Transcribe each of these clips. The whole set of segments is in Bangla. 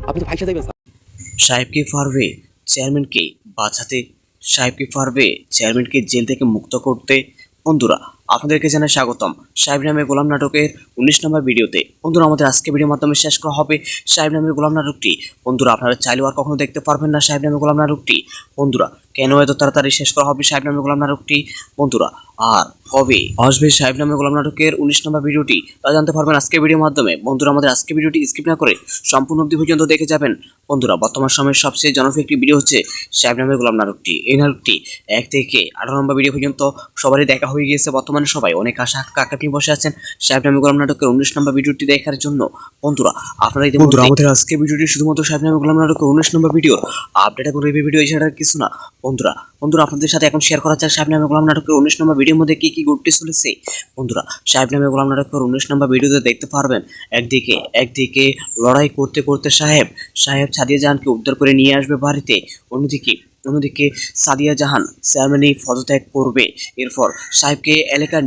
আপনি তো ভাইসা যাবেন। সাহেবকে পারবে চেয়ারম্যানকে বাঁচাতে, সাহেবকে পারবে চেয়ারম্যানকে জেল থেকে মুক্ত করতে। বন্ধুরা আপনাদেরকে জানাই স্বাগতম সাহেব নামে গোলাম নাটকের 19 নম্বর ভিডিওতে। বন্ধুরা আমাদের আজকে ভিডিওর মাধ্যমে শেষ করা হবে সাহেব নামে গোলাম নাটকটি। বন্ধুরা আপনারা চাইলেও আর কখনো দেখতে পারবেন না সাহেব নামে গোলাম নাটকটি। বন্ধুরা কেন এত তাড়াতাড়ি শেষ করা হবে সাহেব নামে গোলাম নাটকটি, বন্ধুরা আর কবে আসবে সাহেব নামে গোলাম নাটকের 19 নম্বর ভিডিওটি তা জানতে পারবেন আজকে ভিডিওর মাধ্যমে। বন্ধুরা আমাদের আজকে ভিডিওটি স্কিপ না করে সম্পূর্ণ অবধি পর্যন্ত দেখে যাবেন। বন্ধুরা বর্তমান সময়ের সবচেয়ে জনপ্রিয় একটি ভিডিও হচ্ছে সাহেব নামে গোলাম নাটকটি। এই নাটকটি 1 থেকে 18 নম্বর ভিডিও পর্যন্ত সবারই দেখা হয়ে গিয়েছে। বর্তমানে সবাই অনেক আশা কাকাটি বসে আছেন সাহেব নামে গোলাম নাটকের 19 নম্বর ভিডিওটি দেখার জন্য। বন্ধুরা আপনারা বন্ধুরা আমাদের আজকে ভিডিওটি শুধুমাত্র সাহেব নামে গোলাম নাটকের 19 নম্বর ভিডিওর আপডেট এবং রিভিউ ভিডিও এছাড়া কিছু না। বন্ধুরা বন্ধুরা আপনাদের সাথে এখন শেয়ার করা যাক সাহেব নামে গোলাম নাটকের 19 নম্বর ভিডিওর মধ্যে কি কি ঘটতে চলেছে। বন্ধুরা সাহেব নামে গোলাম নাটকের 19 নম্বর ভিডিওতে দেখতে পারবেন একদিকে লড়াই করতে করতে সাহেব সাদিয়া জাহানকে উদ্ধার করে নিয়ে আসবে বাড়িতে। অন্যদিকে সাদিয়া জাহান চেয়ারম্যানই পদত্যাগ করবে। এরপর সাহেবকে এলাকার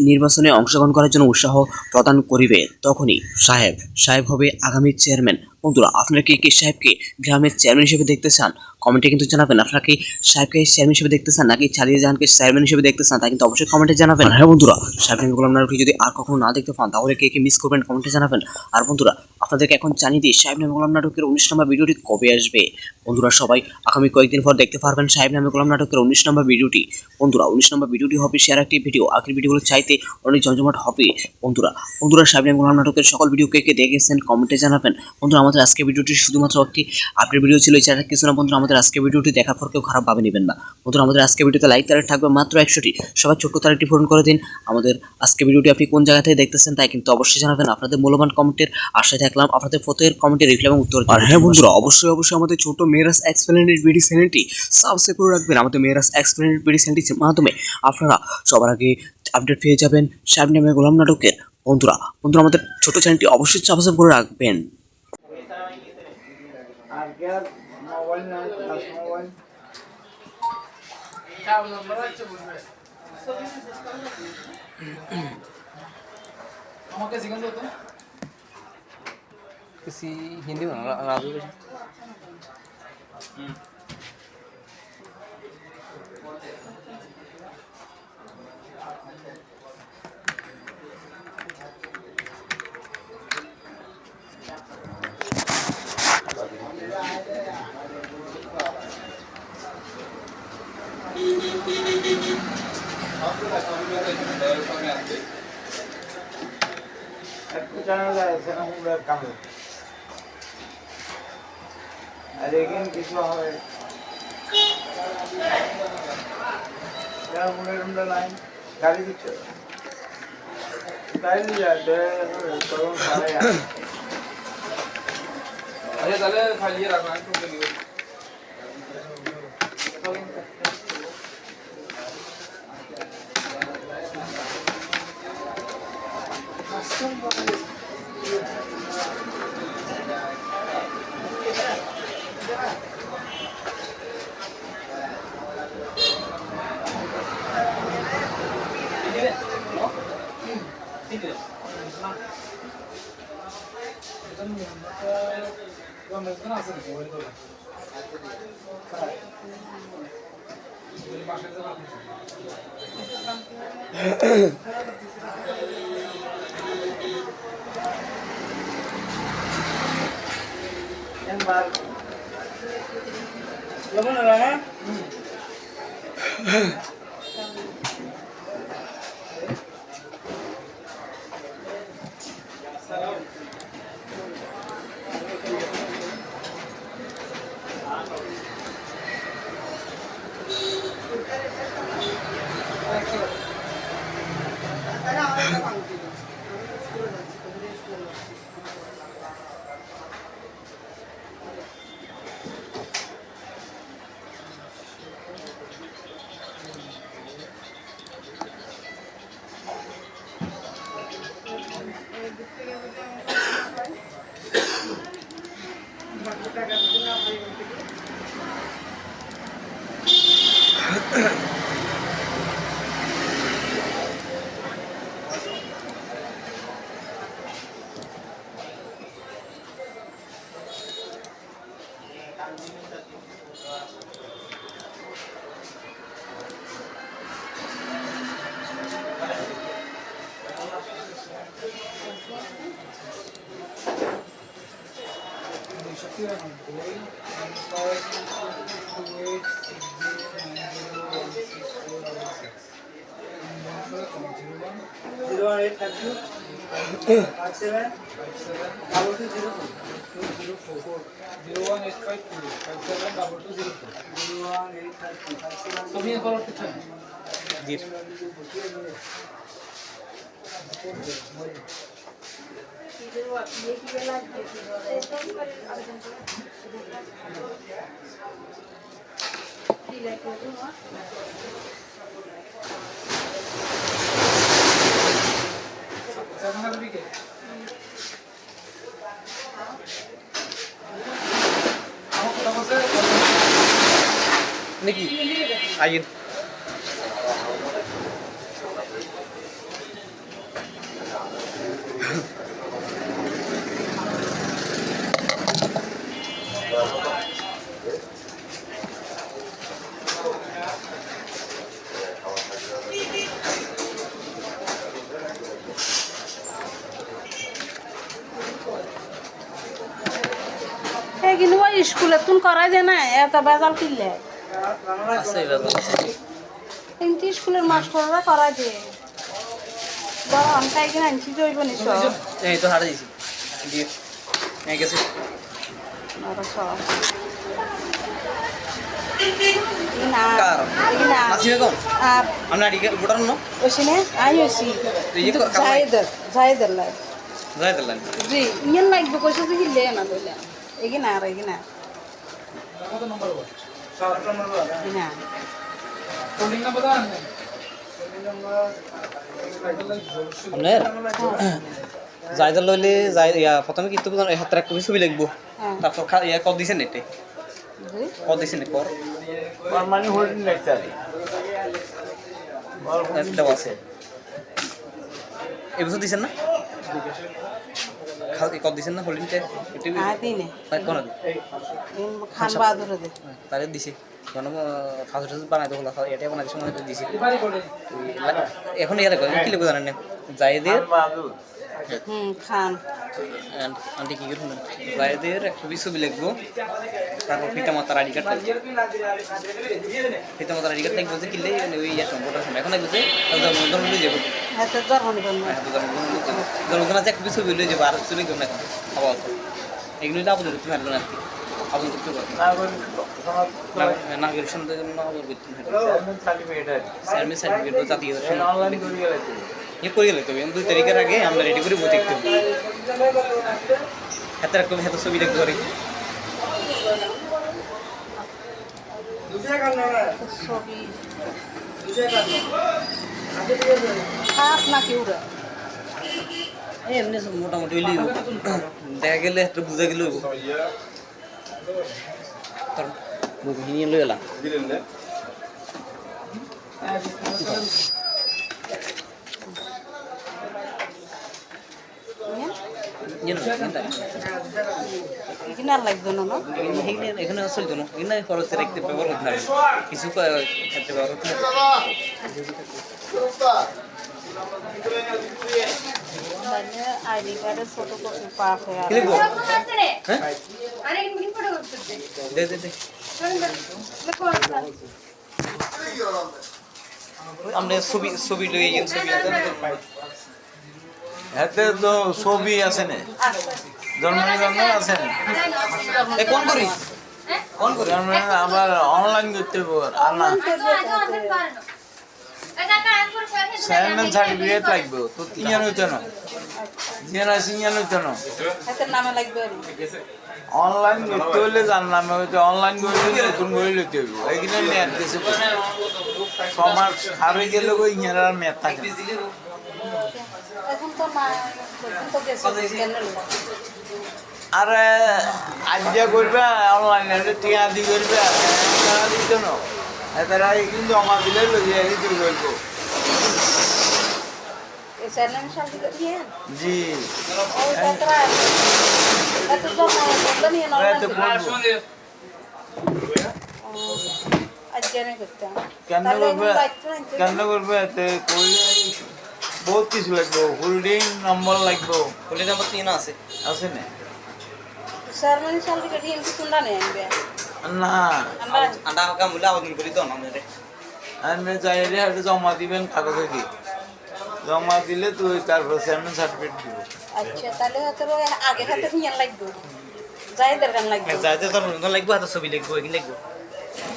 নির্বাচনে অংশগ্রহণ করার জন্য উৎসাহ প্রদান করিবে। তখনই সাহেব হবে আগামী চেয়ারম্যান। বন্ধুরা আপনারা কি সাহেবকে গ্রামের চেয়ারম্যান হিসেবে দেখতে চান? কমেন্টে কিন্তু জানাবেন। আপনারা কি সাহেবকে চেয়ারম্যান হিসেবে দেখতে চান নাকি সাদিয়া জাহানকে চেয়ারম্যান হিসেবে দেখতে চান তা কিন্তু অবশ্যই কমেন্টে জানাবেন। হ্যাঁ বন্ধুরা সাহেব নামে গোলাম নাটকটি যদি আর কখনো না দেখতে পান তাহলে কে মিস করবেন কমেন্টে জানাবেন। আর বন্ধুরা আপনাদেরকে এখন জানিয়ে দিই সাহেব নামে গোলাম নাটকের 19 নম্বর ভিডিওটি কবে আসবে। বন্ধুরা সবাই আগামী কয়েকদিন পর দেখতে পারবেন সাহেব নামে গোলাম নাটকের 19 নম্বর ভিডিওটি। বন্ধুরা 19 নম্বর ভিডিওটি হবে সেরা একটি ভিডিও, আগের ভিডিওগুলো চাইতে অনেক জমজমাট হবে। বন্ধুরা সাহেব নামে গোলাম নাটকের সকল ভিডিও কে দেখেছেন কমেন্টে জানাবেন। বন্ধুরা আমাদের আজকে ভিডিওটি শুধুমাত্র একটি আপডেট ভিডিও ছিল, এছাড়া কিছু না। বন্ধুরা আমাদের আজকে ভিডিওটি দেখার পর কেউ খারাপ ভাবে নেবেন না। বন্ধুরা আমাদের আজকে ভিডিওতে লাইক তারিখ থাকবে মাত্র 100টি। সবাই ছোট্ট তারিখটি পূরণ করে দিন। আমাদের আজকে ভিডিওটি আপনি কোন জায়গা থেকে দেখতেছেন তাই কিন্তু অবশ্যই জানাবেন। আপনাদের মূল্যবান কমেন্টের আশায় থাকলাম, আপনাদের প্রত্যেকের কমেন্টের রিপ্লাই এবং উত্তর। আর হ্যাঁ বন্ধুরা অবশ্যই আমাদের ছোট মেয়েরাস এক্সপ্লেনেড ভিডিও চ্যানেলটি সাবস্ক্রাইব করে রাখবেন। আমাদের মেয়েরাস এক্সপ্লেনেড ভিডিও চ্যানেলটির মাধ্যমে আপনারা সবার আগে আপডেট পেয়ে যাবেন সাহেব নামে গোলাম নাটকের। বন্ধুরা আমাদের ছোট চ্যানেলটি অবশ্যই সাবস্ক্রাইব করে রাখবেন। আমাকে শিখান তো किसी हिंदी में राजू लेकिन কিছু হবে লাইন গাড়ি দিচ্ছে গাড়ি নিয়ে যায় তখন সারা আরে তাহলে খালিয়ে রাখো আমি তো লিখে জি নাকি আইন কিন্তু ওই স্কুলে তুন করাই দে না এত বেজাল কিনলে আছে বাবা কিন্তু স্কুলের মাস্টাররা করাই দে বড় অনকাই কিনা আনছি জৈব নিছ এই তো হারা দিছি দিয়ে এই গেছে কার আসিবে কোন আমরা আড়ি গোটার না ওসিনে আই ওসি তো এই তো জায়দার লাই যাই দিলাম জি ইয়েন লাগবে কইছে যে কিনলে না বলে এগিনা আর এগিনা কত নম্বর বল 7 নম্বর বল না কোডিং নাম্বার দাও না কোডিং নাম্বার আপনার যাইদার লইলে যাই ইয়া প্রথমে কিন্তু হাতের এক কপি ছবি লিখবো তারপর ইয়া কত দিছেন এতে কত দিছেন কর পার্মানেন্ট হোল্ডিং লেকচার একটাও আছে এবছর দিছেন না কত দিছেন না হোল্ডিংটা একটু দিনে কোন খান বাহাদুর দে তারে দিছি কোন ফার্স্ট বানাইতে হলো এটা বানাইতে সময় দিছি এখন ইয়ার কি লিখবো জানেন না জায়েদের খান আন্টি কি করুন জায়েদের একটা ছবি লিখবো তারপর পিতামাতার আইডি কার্ড পিতামাতার আইডি কার্ড লিখবো যে কিনলে ওই ইয়া সম্পর্কটা সময় এখন লিখবো যে জন্মদিন লই যাবো হাতে জন্মদিন জন্মদিন আছে একটা ছবি লই যাবো আর ছবি লিখবো না খাওয়া হতো এগুলো আপনাদের একটু হারবেন আর কি আপনি একটু নাগরিক সন্তানের জন্য সার্ভিস সার্টিফিকেট জাতীয় অনলাইন করে গেলে ये করে গেলে তবে 2 তারিখের আগে আমরা রেডি করে বই দেখতে হবে হাতে রাখতে হবে ছবি দেখতে পারি ছবি খাপ না কেউ এমনি মোটামুটি হইলেই দেখা গেলে একটু বুঝা গেলেও কারণ বুক নিয়ে লই এলাম এখানে আর লাগবে না না এখানে চলতো না এখানে খরচ রাখতে ব্যবহার করতে হবে কিছু ক্ষেত্রে ব্যবহার করতে হবে আইডি কার্ডের ফটোকপি পাস হয়ে কি লিখবো হ্যাঁ দে দে দে আমরা ছবি লই গেন ছবি হাতে তো ছবি আছে না জন্মদিন আছে না কোন করি কোন করি জন্মদিন আবার অনলাইন করতে হবে আর না সাইনমেন্ট সার্টিফিকেট লাগবে তো তিন হইতো না জিনা সিঙ্গান হইতো না হাতের নামে লাগবে অনলাইন করতে হলে যার নামে হইতে অনলাইন করে নতুন করে লইতে হবে এইখানে মেয়াদ দিয়েছে সমাজ হারে গেলে ওই ইয়ার আর মেয়াদ থাকে এখন তো না এখন তো গেছে আর আইডিয়া করবে অনলাইনে টিয়া দি করবে টাকা দিত না তারা কিন্তু জমা দিলে লইয়া দিতে করবো চ্যালেঞ্জ শান্তি দিয়ে জি ওই তারা এত জমা বলতে নিয়ে না এত করবো আজ জানে করতাম কেন তাহলে করবে এখন বাইকটা আনতে কেন করবে এতে করলে বহুত কিছু লাগবে হোল্ডিং নম্বর লাগবে বলে নাম্বার 3 আছে আছে না চেয়ারম্যান সার্টিফিকেট এমপি কোনটা নেই আনবে না আমরা আন্ডা কাম বলে আবেদন করি তো না মনে আপনি চাইলে একটু জমা দিবেন কাগজে কি জমা দিলে তুই তারপর চেয়ারম্যান সার্টিফিকেট দিব আচ্ছা তাহলে হয়তো আগে হাতে নিয়ে লাগবে যাই দরকার লাগবে যাইতে তোর মন লাগবে হাতে ছবি লিখবো কি লিখবো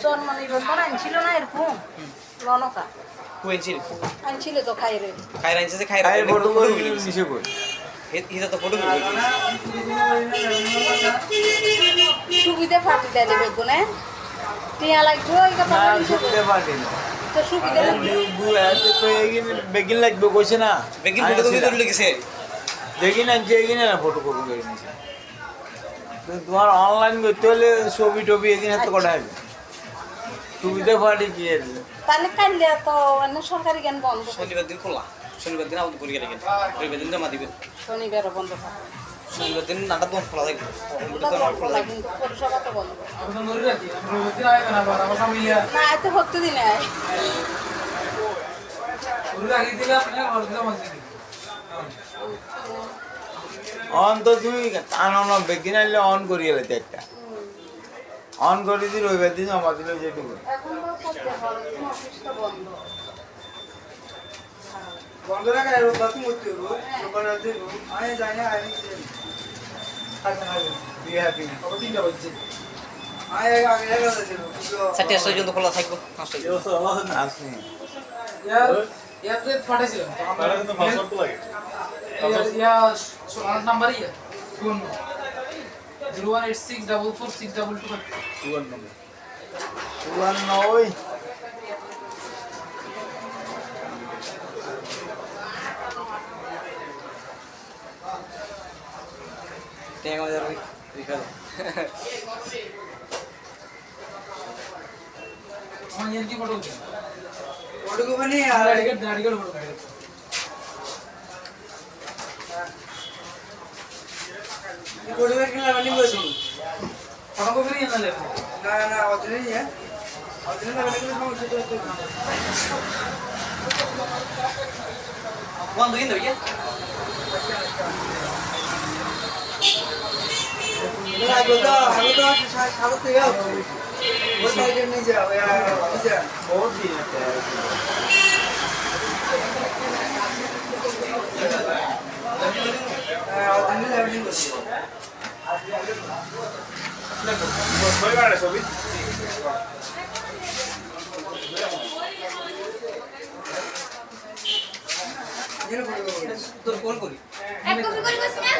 জন্ম নিবন্ধন আনছিল না এরকম রনকা কোয়েন্সিল আনছিল তো খাইরে খাইরা আনছে যে খাই খাইরা ফটো করে নিচে কই হিতা তো ফটো করে সুবিধা ফাটি দেয় দেবে কোনে টিয়া লাগবে ওই কথা না বলিস সুবিধা পারি না তো সুবিধা লাগবে বেগিন লাগবে কইছে না বেগিন ফটো কপি করে লিখেছে দেখি না যে না ফটো কপি করে নিছে তো তোমার অনলাইন করতে হলে ছবি টবি এদিন হাতে কটা হবে সুবিধা পারি কি এর তাহলে কাইলে তো অন্য সরকারি জ্ঞান বন্ধ শনিবার দিন খোলা শনিবার দিন আবেদন করি গেলে রবিবার দিন জমা দিবেন শনিবারও বন্ধ থাকে শনিবার দিন নাটা দোকান খোলা থাকবে খোলা কিন্তু পরিষেবা তো বন্ধ না এত ভক্ত দিনে আয় অন তো তুমি টানো বেগিন আনলে অন করিয়ে লেতে একটা অন করে দিল রবিবার দিন জমা দিল যেটুকু এখন তো সত্যি অফিসটা বন্ধ বন্ধ রাখা বাকি মরতে হবো দোকানে দেবো আমি যাই না আমি দিয়ে হ্যাপি তিনটা বাজছে আমি আগে এগারোটা দেবো চারটে পর্যন্ত খোলা থাকবো আসি ইয়াতে পাঠাইছিলাম আমার নাম্বারই ফোন 018644622 সুবর্ণ ওই টেঙ্গা বাজার বিকাল আমার ইয়ার কি ফটো ওটুকু মানে আর দাড়িগড় ফটো পরিবার কিনা মানে বলছি ফটো কপি নিয়ে না লেখা না না অতনে নিয়ে অতনে না মানে সমস্যা তো বন্ধ কিন্তু ইয়ে আগে তো স্বাগত হয়ে ওই সাইডে নিয়ে যাও নিয়ে বহুত দিন আছে অতনে লেভেলিং করছি তোর ফোন করি এক কপি করে বসি না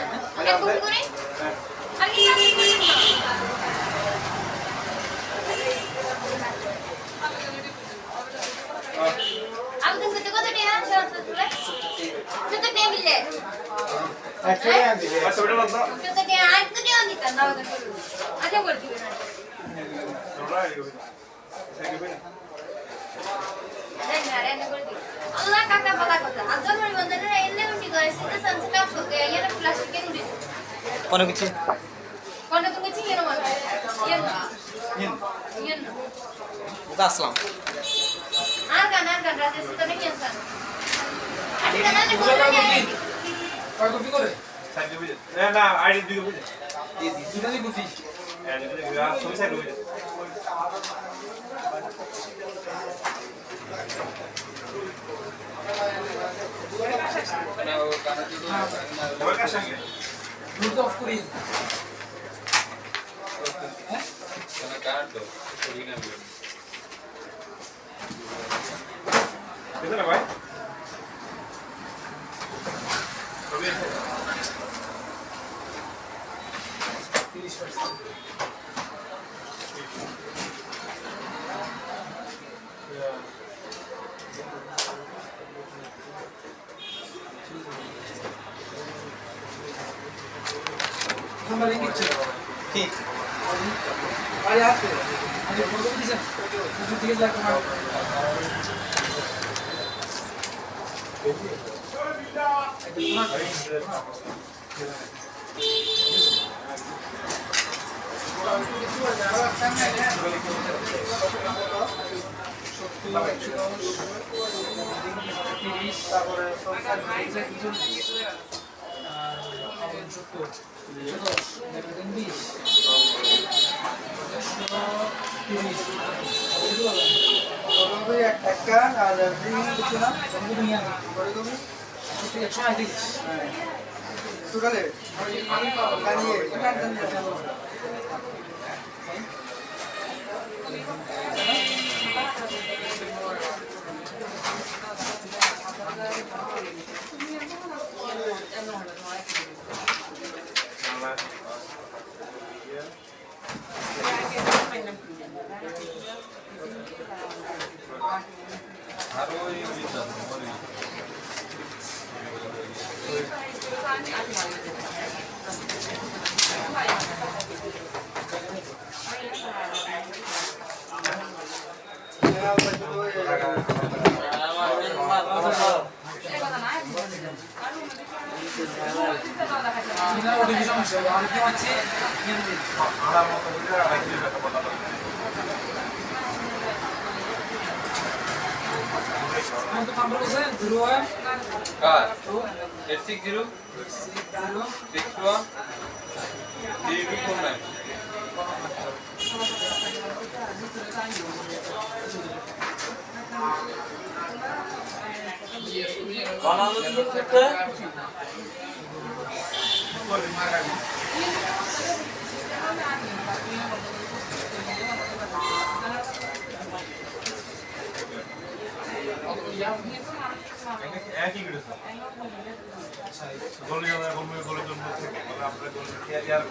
এক কপি করে আমি কি কপি করি না আমি তো কত কত টাকা শর্ট তুলে কত টাকা মিলে একটাই আনছি কত টাকা আজ তো টাকা দিতাম না কত আচ্ছা করে দিবেন Allah kakak bala kota. Azal mari bandara elle undi guys. Itu sunset up hoge. Yana flash ke undi. কোনো কিছু Kono tunga chi yana mana? Yana. Yana. ওটা আসলাম Argan raja sito nahi insan. Adi kana ne kono ne. কয় কপি করে না আইডি দুই বুঝে দুটো দি কপি ছবি সাইড বুঝে ওর সঙ্গে ব্লুটুথ অফ করি কিতনা ভাই ছবি 30% নাম্বার লিখিছো কি আরে আসছে আমি ফটো দিছি দুটো দিকে যা কমা তারপরে একটা আর কিছু না টোটালে একই করেছে গোল জন্য আমরা গোল ইয়ার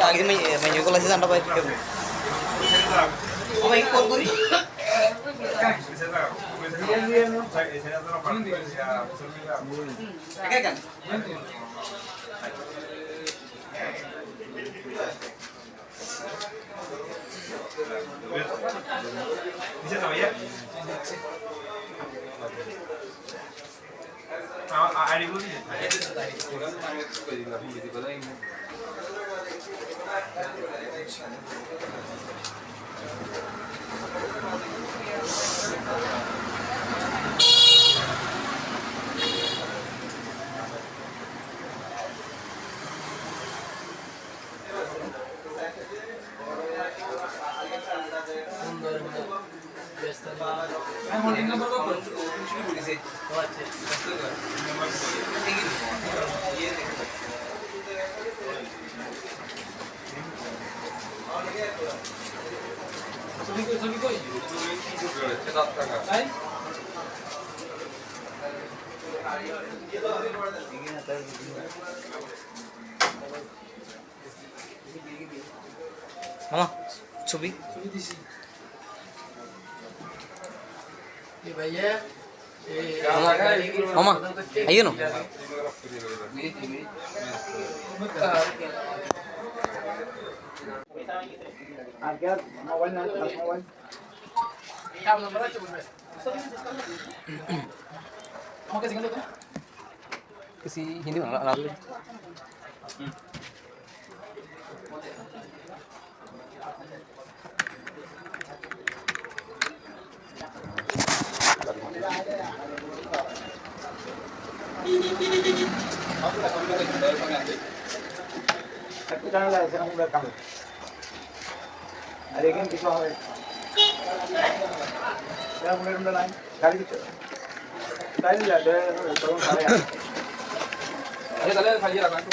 আগে মেনু গুলো আছে জানতে পারি আমি কল করি dice todavía আইডি বলি মামা ছবি মামা আইও না মোবাইল না মোবাইল আমাকে किसी हिंदी में ना একটু জানা যায় সেরকম করে কাম আর এখানে কিছু হবে সেরকম করে লাইন গাড়ি দিচ্ছে তাই দিলা তখন সারে अरे चले खाइए रखा है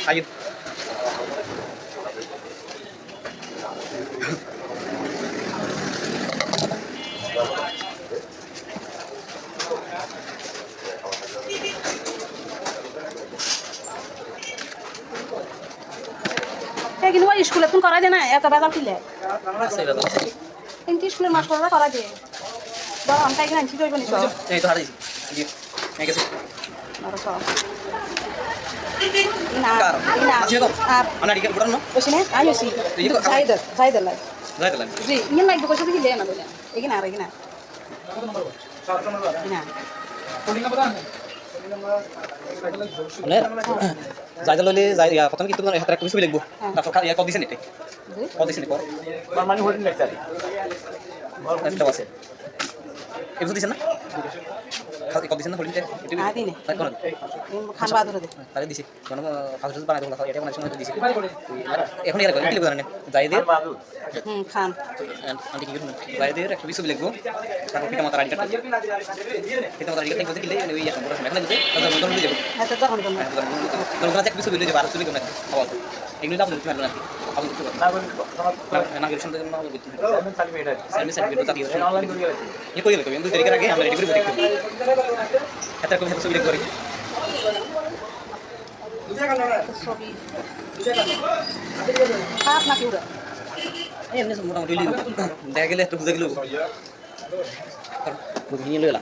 आइए কিন্তু ওই স্কুলে তুমি করাই দে না এত বেজাল কিলে কিন্তু স্কুলের মাস্টাররা করাই দে ধর আমি এখানে আনছি দইব নি সব नहीं तो हार दीजिए जी मैं कैसे আর সব না कार না আসলে তো আর আমরা টিকেট বুড়ানো ওখানে আইছি যাইদর লাই যাই তাহলে জি ইন লাগবে কইছে দিলে না বলে এখানে আর এখানে না होल्डिंग का पता है মানে যাইদা লইলে যাই প্রথমে কিন্তু তোমার হাতে কবি ছবি লিখবো তারপর খালি কত দিছেন এটা কত দিছেন পর মানে হোটেল লেকচার একটা আছে এগুলো দিছেন না খালি কত দিছেন না হোল্ডিং এটা দিনে তাই কোন খান বাদুরে দে তাহলে দিছি মানে ফার্স্ট ডোজ বানাই দিলাম এটা মানে সময় দিছি এখন এর কি লিখবো জানেন যাইদের খান আন্টি কি করুন যাইদের একটা ছবি লিখবো তারপর পিতা মাতার আইডি কার্ড পিতা মাতার আইডি কার্ড লিখতে গেলে ওই একটা বড় সময় এখন দিছে তারপর মনে দিতে এত যখন কোন তোমরা একটা ছবি লিখে বার ছবি কোন আবার এগুলো দাও তুমি মারবে না আবার করতে না গেলে শুনতে না বলতে সার্ভিস সার্টিফিকেট তাতি অনলাইন করে গেলে ये कोई नहीं तो तरीके आगे हम रेडी করে দেখি এটা কোন ছবি লিখে করি ছবি খারাপ না কিউরা এমনি মোটামুটি লিখব দেখা গেলে একটু বুঝে গেল বুঝে নিয়ে লইলা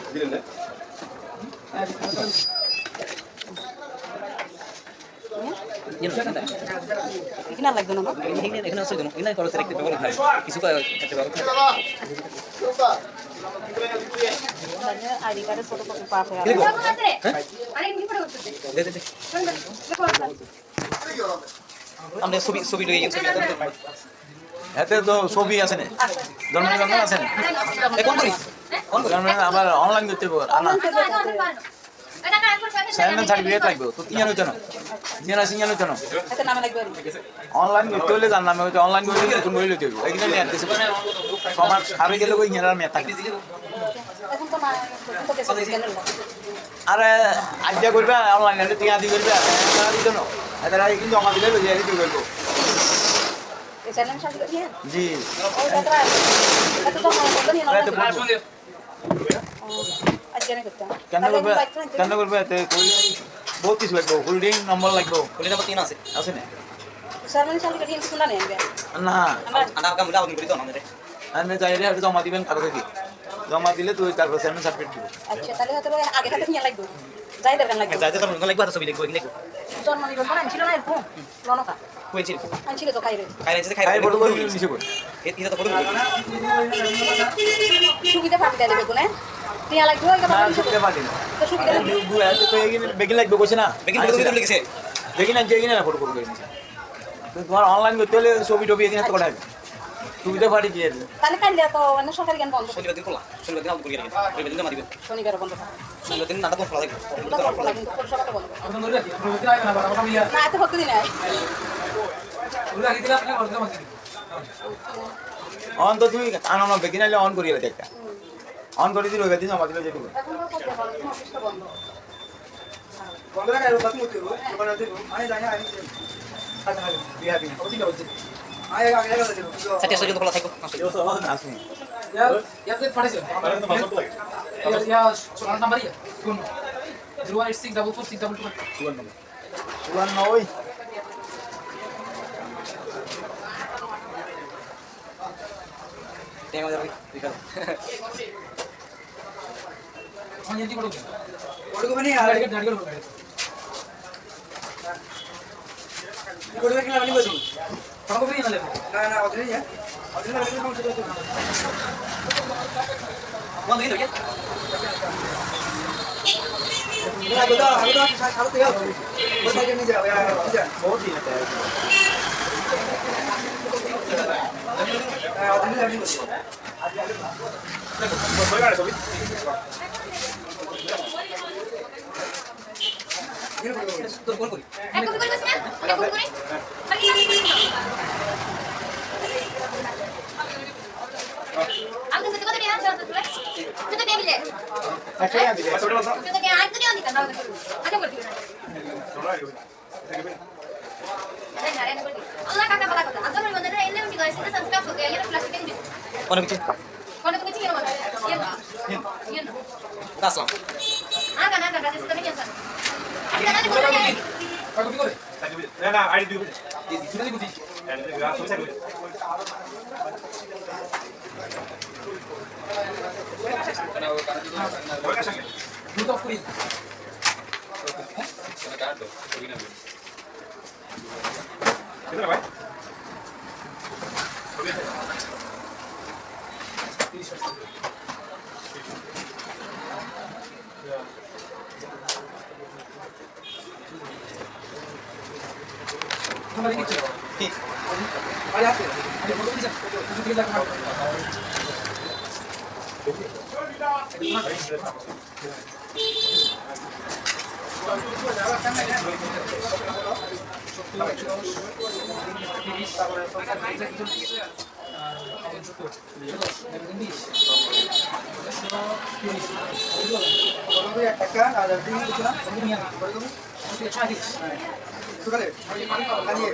এখানে লাগবে না এখানে আছে কেন এখানে করতে একটা ব্যবহার হয় কিছু একটা ব্যবহার আইডি কার্ডের ফটো কপি পাস হয়ে লিখব আরে কি পড়ে করতে দে দে আমরা ছবি লই ছবি এতে তো ছবি আছে না জন্মদিন আছে না কোন করি আমার অনলাইন করতে পারবো আনা এটা কাজ করতে সাইন সার্টিফিকেট লাগবে তো তিন হইতো না জিনা সিঙ্গান হইতো না এত নামে লাগবে অনলাইন করতে হলে জান নামে হইতো অনলাইন করতে নতুন বই লইতে হবে এখানে নিয়ে আসতেছে সমাজ আবে গেলে কই হিনার মেয়ে থাকে এখন তো না তো কেসে কেন আরে আজ্ঞা করবে অনলাইনে টিকা দি করবে টাকা দিত না এটা কিন্তু জমা দিলে লই যাই দিতে করবো চেয়ারম্যান সাহেব নিয়ে জি ওই যাত্রা এত তো মনে করতে নিয়ে এতে বলবো। আজ জানি করতে কেন করবে এতে বহুত কিছু লাগবে হোল্ডিং নম্বর লাগবে পুলিশ আবার 3 আছে আছে না চেয়ারম্যান সাহেব নিয়ে শুনা নেই না আনা কাম আবেদন করি তো আমাদের আপনি চাইলে একটু জমা দিবেন কাগজে কি জমা দিলে তুই তারপর চেয়ারম্যান সার্টিফিকেট দিব আচ্ছা তাহলে হয়তো আগে থেকে নিয়ে লাগবে যাই দরকার লাগবে যাইতে তো লাগবে আর ছবি লিখবো লিখবো জন্ম নিবন্ধন আনছিল না এরকম লনকা কইছিল আনছিল তো খাইরে খাইরে খাই খাইরে ফটো করে নিছে কই এটা তো ফটো সুবিধা পাবি দেবে কোনে টিয়া লাগবে ওই না কথা সুবিধা পাটি না তো সুবিধা লাগবে তো এগিয়ে বেগিন লাগবে কইছে না বেকিং ফটো লিখেছে দেখি না যেগিনা না ফটো করে নিছে তো তোমার অনলাইন করতে হলে ছবি টবি এখানে তো করা সুবিধা পাটি কি আছে তাহলে কাইলে তো অন্য সরকারি জ্ঞান বন্ধ শনিবার দিন খোলা শনিবার দিন আউট করে রাখবেন রবিবার দিন জমা দিবেন শনিবার বন্ধ শনিবার দিন নাটক খোলা থাকবে পরিষেবাটা বন্ধ না এত হতে দিন অন তো তুই আনো বেগিন আইলে অন করিয়ে একটা অন করে দিলে ওই দিন জমা দিলে যেটুকু এখন তো সব অফিসটা বন্ধ বন্ধ রাখা বাকি মত করব বন্ধ দেব আমি জানি আমি আচ্ছা হ্যাঁ বিয়া দিন ওটি হচ্ছে আয় আগে আগে দেব সাথে সজল খোলা থাকবে আসুন সুগার না ওই টেঙ্গা যাবে বিকাল ওটি কোনি আর করবে কি আমি বলি না না ওটি না ওটি না আমি কোন ছিল তো বন্ধ দিন ওকে না গোদা আমি তো সাথে থেকে আছি ওই সাইডে নিয়ে যাও যা বহুত দিন আছে হ্যাঁ ওটি না আমি বলি তোর কোন করি এক কপি করে বসনা এক কপি করে বাকি সব করে নাও আমি তো কত টাকা চাও তুই কত টাকা দিলে একটা আছে কত টাকা আজ তো দিও না আজ করতে Allah kakak bala kata. Azam ni mana ini mesti guys kita subscribe हो गया ये फ्लैश टिक भी. কোন কিছু कौन तो किसी के mana? ये ना. আসসালাম Ah kan kan rasa kita ni kan. Kita nanti boleh ya. না না আইডি দিব আইডি দিব ছবি থাকবে ভাই ঠিক আরে আছে কত টাকা আর দিন কিছু না কত সকালে কালিয়ে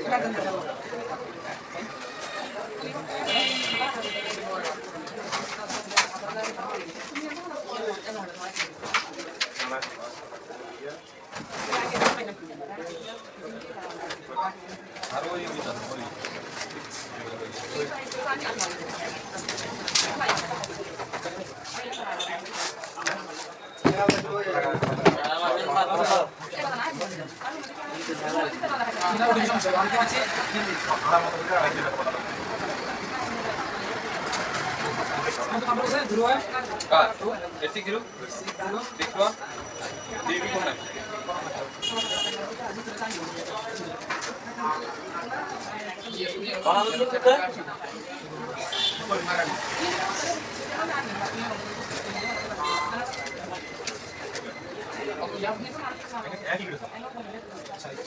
একই করে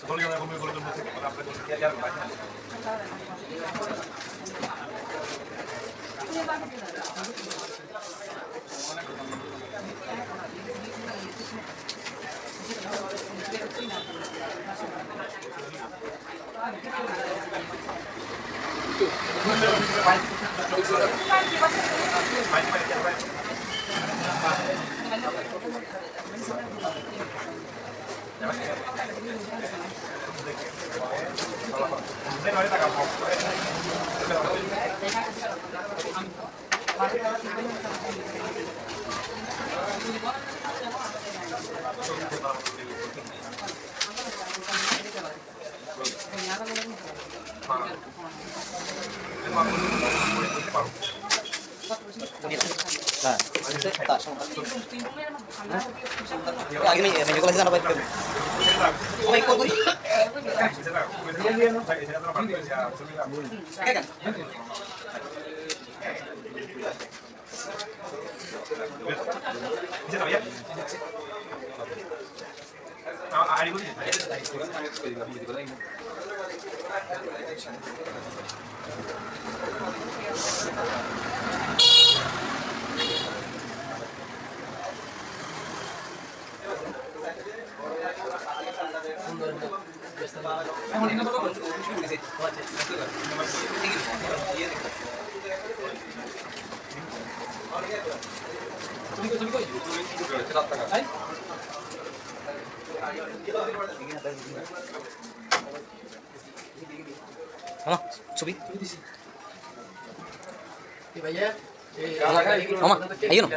বলে যাবে বলে বলে থেকে আমরা ইয়ার বাইরে আগে নেই মেজো কলেজে জানা পাই ভাই কল করি মামা ছবি মামা আইও না